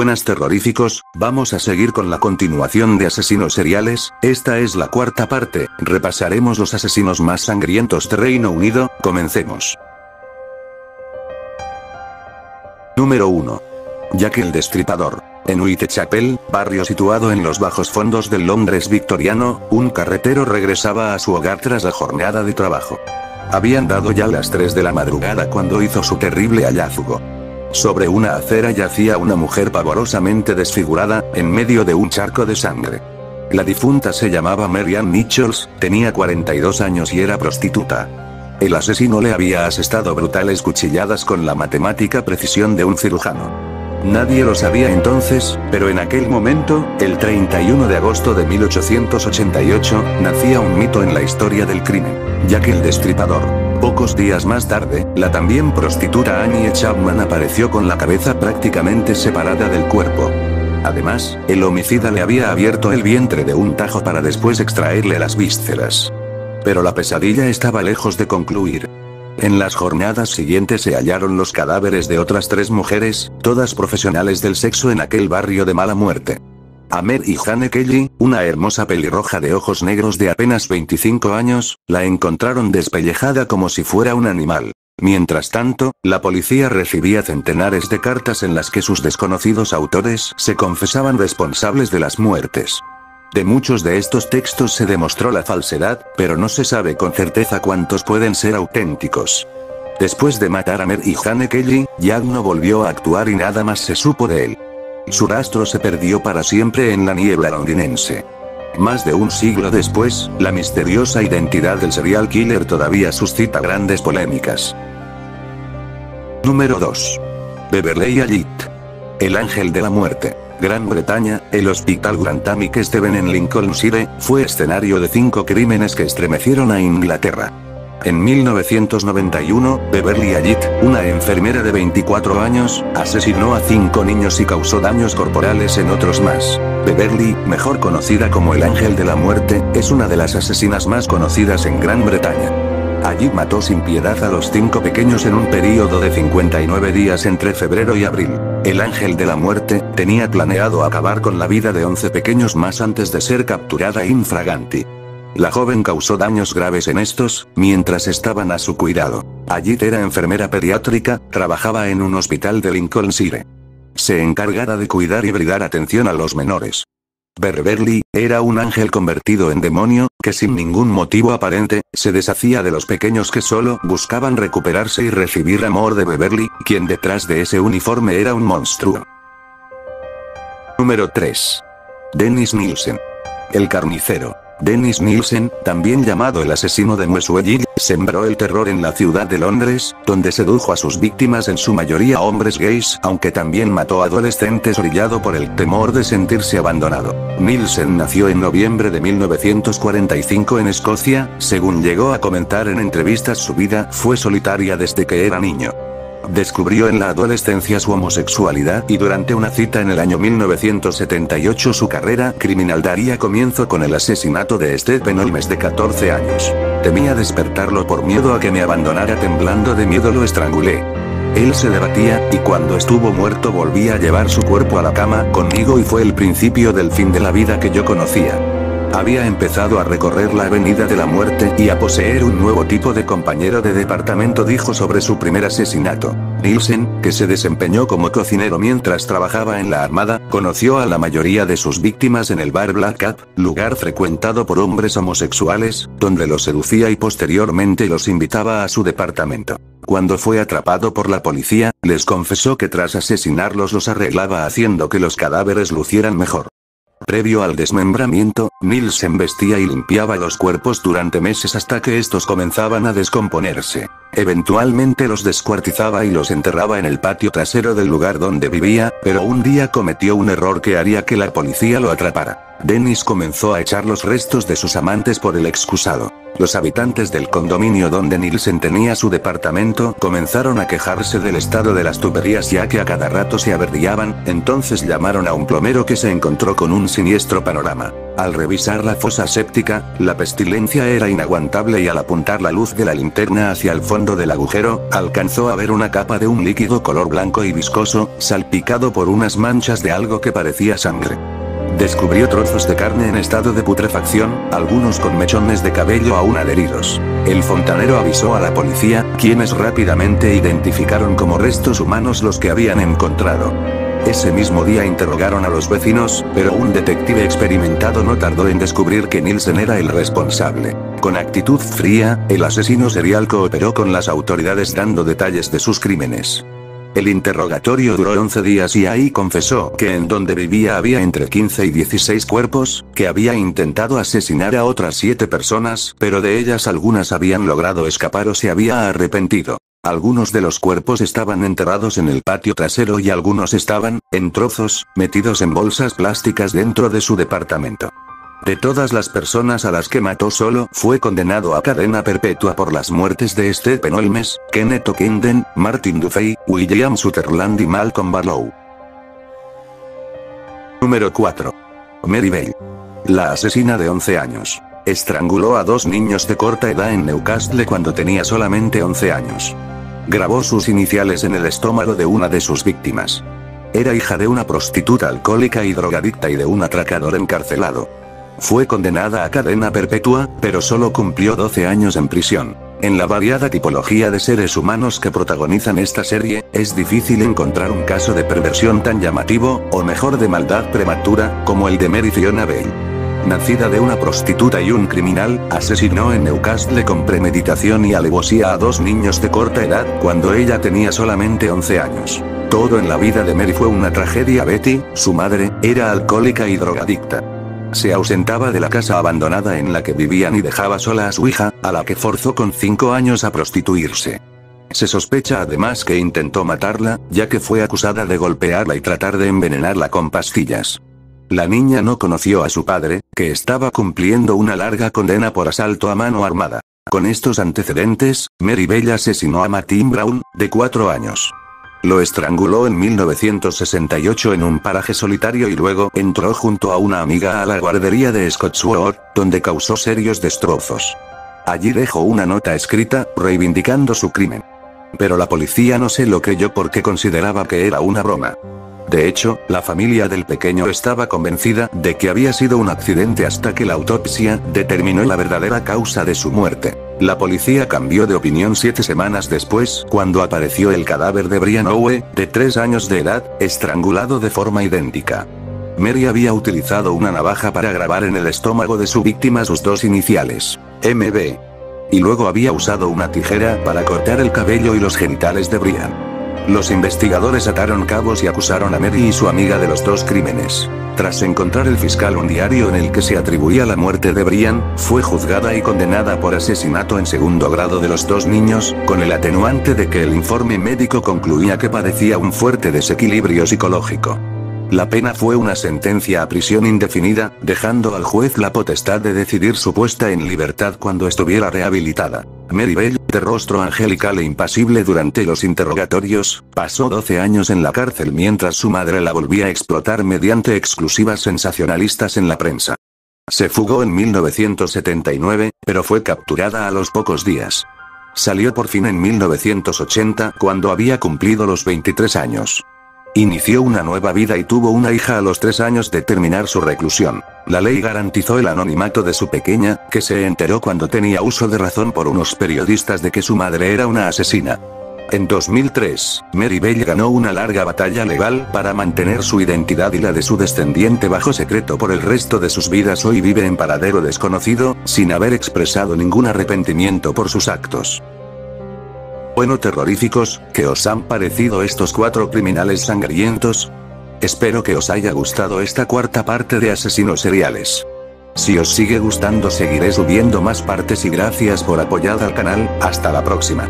Buenas terroríficos, vamos a seguir con la continuación de asesinos seriales, esta es la cuarta parte, repasaremos los asesinos más sangrientos de Reino Unido, comencemos. Número 1. Jack el Destripador. En Whitechapel, barrio situado en los bajos fondos del Londres victoriano, un carretero regresaba a su hogar tras la jornada de trabajo. Habían dado ya las 3 de la madrugada cuando hizo su terrible hallazgo. Sobre una acera yacía una mujer pavorosamente desfigurada, en medio de un charco de sangre. La difunta se llamaba Mary Ann Nichols, tenía 42 años y era prostituta. El asesino le había asestado brutales cuchilladas con la matemática precisión de un cirujano. Nadie lo sabía entonces, pero en aquel momento, el 31 de agosto de 1888, nacía un mito en la historia del crimen, Jack el Destripador. Pocos días más tarde, la también prostituta Annie Chapman apareció con la cabeza prácticamente separada del cuerpo. Además, el homicida le había abierto el vientre de un tajo para después extraerle las vísceras. Pero la pesadilla estaba lejos de concluir. En las jornadas siguientes se hallaron los cadáveres de otras 3 mujeres, todas profesionales del sexo en aquel barrio de mala muerte. A Mary Jane Kelly, una hermosa pelirroja de ojos negros de apenas 25 años, la encontraron despellejada como si fuera un animal. Mientras tanto, la policía recibía centenares de cartas en las que sus desconocidos autores se confesaban responsables de las muertes. De muchos de estos textos se demostró la falsedad, pero no se sabe con certeza cuántos pueden ser auténticos. Después de matar a Mary Jane Kelly, Jack no volvió a actuar y nada más se supo de él. Su rastro se perdió para siempre en la niebla londinense. Más de un siglo después, la misteriosa identidad del serial killer todavía suscita grandes polémicas. Número 2. Beverly Allitt. El ángel de la muerte. Gran Bretaña, el hospital Grantham que Steven en Lincolnshire, fue escenario de 5 crímenes que estremecieron a Inglaterra. En 1991, Beverly Allitt, una enfermera de 24 años, asesinó a 5 niños y causó daños corporales en otros más. Beverly, mejor conocida como el Ángel de la Muerte, es una de las asesinas más conocidas en Gran Bretaña. Allitt mató sin piedad a los 5 pequeños en un período de 59 días entre febrero y abril. El Ángel de la Muerte tenía planeado acabar con la vida de 11 pequeños más antes de ser capturada in fraganti. La joven causó daños graves en estos, mientras estaban a su cuidado. Allitt era enfermera pediátrica, trabajaba en un hospital de Lincolnshire. Se encargaba de cuidar y brindar atención a los menores. Beverly era un ángel convertido en demonio, que sin ningún motivo aparente, se deshacía de los pequeños que solo buscaban recuperarse y recibir amor de Beverly, quien detrás de ese uniforme era un monstruo. Número 3. Dennis Nielsen. El carnicero. Dennis Nielsen, también llamado el asesino de Muswell, sembró el terror en la ciudad de Londres, donde sedujo a sus víctimas en su mayoría hombres gays, aunque también mató a adolescentes orillado por el temor de sentirse abandonado. Nielsen nació en noviembre de 1945 en Escocia, según llegó a comentar en entrevistas su vida fue solitaria desde que era niño. Descubrió en la adolescencia su homosexualidad y durante una cita en el año 1978 su carrera criminal daría comienzo con el asesinato de Stephen Holmes de 14 años. Temía despertarlo por miedo a que me abandonara, temblando de miedo lo estrangulé. Él se debatía, y cuando estuvo muerto volvía a llevar su cuerpo a la cama conmigo y fue el principio del fin de la vida que yo conocía. Había empezado a recorrer la avenida de la muerte y a poseer un nuevo tipo de compañero de departamento, dijo sobre su primer asesinato. Nielsen, que se desempeñó como cocinero mientras trabajaba en la armada, conoció a la mayoría de sus víctimas en el bar Black Cat, lugar frecuentado por hombres homosexuales, donde los seducía y posteriormente los invitaba a su departamento. Cuando fue atrapado por la policía, les confesó que tras asesinarlos los arreglaba haciendo que los cadáveres lucieran mejor. Previo al desmembramiento, Nielsen vestía y limpiaba los cuerpos durante meses hasta que estos comenzaban a descomponerse. Eventualmente los descuartizaba y los enterraba en el patio trasero del lugar donde vivía, pero un día cometió un error que haría que la policía lo atrapara. Dennis comenzó a echar los restos de sus amantes por el excusado. Los habitantes del condominio donde Nielsen tenía su departamento comenzaron a quejarse del estado de las tuberías ya que a cada rato se averiaban, entonces llamaron a un plomero que se encontró con un siniestro panorama. Al revisar la fosa séptica, la pestilencia era inaguantable y al apuntar la luz de la linterna hacia el fondo del agujero, alcanzó a ver una capa de un líquido color blanco y viscoso, salpicado por unas manchas de algo que parecía sangre. Descubrió trozos de carne en estado de putrefacción, algunos con mechones de cabello aún adheridos. El fontanero avisó a la policía, quienes rápidamente identificaron como restos humanos los que habían encontrado. Ese mismo día interrogaron a los vecinos, pero un detective experimentado no tardó en descubrir que Nielsen era el responsable. Con actitud fría, el asesino serial cooperó con las autoridades dando detalles de sus crímenes. El interrogatorio duró 11 días y ahí confesó que en donde vivía había entre 15 y 16 cuerpos, que había intentado asesinar a otras 7 personas, pero de ellas algunas habían logrado escapar o se había arrepentido. Algunos de los cuerpos estaban enterrados en el patio trasero y algunos estaban, en trozos, metidos en bolsas plásticas dentro de su departamento. De todas las personas a las que mató solo fue condenado a cadena perpetua por las muertes de Stephen Holmes, Kenneth O'Kinden, Martin Duffy, William Sutherland y Malcolm Barlow. Número 4. Mary Bell. La asesina de 11 años. Estranguló a 2 niños de corta edad en Newcastle cuando tenía solamente 11 años. Grabó sus iniciales en el estómago de una de sus víctimas. Era hija de una prostituta alcohólica y drogadicta y de un atracador encarcelado. Fue condenada a cadena perpetua, pero solo cumplió 12 años en prisión. En la variada tipología de seres humanos que protagonizan esta serie, es difícil encontrar un caso de perversión tan llamativo, o mejor de maldad prematura, como el de Mary Fiona Bell. Nacida de una prostituta y un criminal, asesinó en Newcastle con premeditación y alevosía a 2 niños de corta edad, cuando ella tenía solamente 11 años. Todo en la vida de Mary fue una tragedia. Betty, su madre, era alcohólica y drogadicta. Se ausentaba de la casa abandonada en la que vivían y dejaba sola a su hija, a la que forzó con 5 años a prostituirse. Se sospecha además que intentó matarla, ya que fue acusada de golpearla y tratar de envenenarla con pastillas. La niña no conoció a su padre, que estaba cumpliendo una larga condena por asalto a mano armada. Con estos antecedentes, Mary Bell asesinó a Martin Brown, de 4 años. Lo estranguló en 1968 en un paraje solitario y luego entró junto a una amiga a la guardería de Scotswood, donde causó serios destrozos. Allí dejó una nota escrita, reivindicando su crimen. Pero la policía no se lo creyó porque consideraba que era una broma. De hecho, la familia del pequeño estaba convencida de que había sido un accidente hasta que la autopsia determinó la verdadera causa de su muerte. La policía cambió de opinión 7 semanas después, cuando apareció el cadáver de Brian Owe, de 3 años de edad, estrangulado de forma idéntica. Mary había utilizado una navaja para grabar en el estómago de su víctima sus 2 iniciales, MB. Y luego había usado una tijera para cortar el cabello y los genitales de Brian. Los investigadores ataron cabos y acusaron a Mary y su amiga de los 2 crímenes. Tras encontrar el fiscal un diario en el que se atribuía la muerte de Brian, fue juzgada y condenada por asesinato en segundo grado de los 2 niños, con el atenuante de que el informe médico concluía que padecía un fuerte desequilibrio psicológico. La pena fue una sentencia a prisión indefinida, dejando al juez la potestad de decidir su puesta en libertad cuando estuviera rehabilitada. Mary Bell, de rostro angelical e impasible durante los interrogatorios, pasó 12 años en la cárcel mientras su madre la volvía a explotar mediante exclusivas sensacionalistas en la prensa. Se fugó en 1979, pero fue capturada a los pocos días. Salió por fin en 1980, cuando había cumplido los 23 años. Inició una nueva vida y tuvo una hija a los 3 años de terminar su reclusión. La ley garantizó el anonimato de su pequeña, que se enteró cuando tenía uso de razón por unos periodistas de que su madre era una asesina. En 2003, Mary Bell ganó una larga batalla legal para mantener su identidad y la de su descendiente bajo secreto por el resto de sus vidas. Hoy vive en paradero desconocido, sin haber expresado ningún arrepentimiento por sus actos. Bueno, terroríficos, ¿qué os han parecido estos 4 criminales sangrientos? Espero que os haya gustado esta 4ª parte de Asesinos Seriales. Si os sigue gustando seguiré subiendo más partes y gracias por apoyar al canal, hasta la próxima.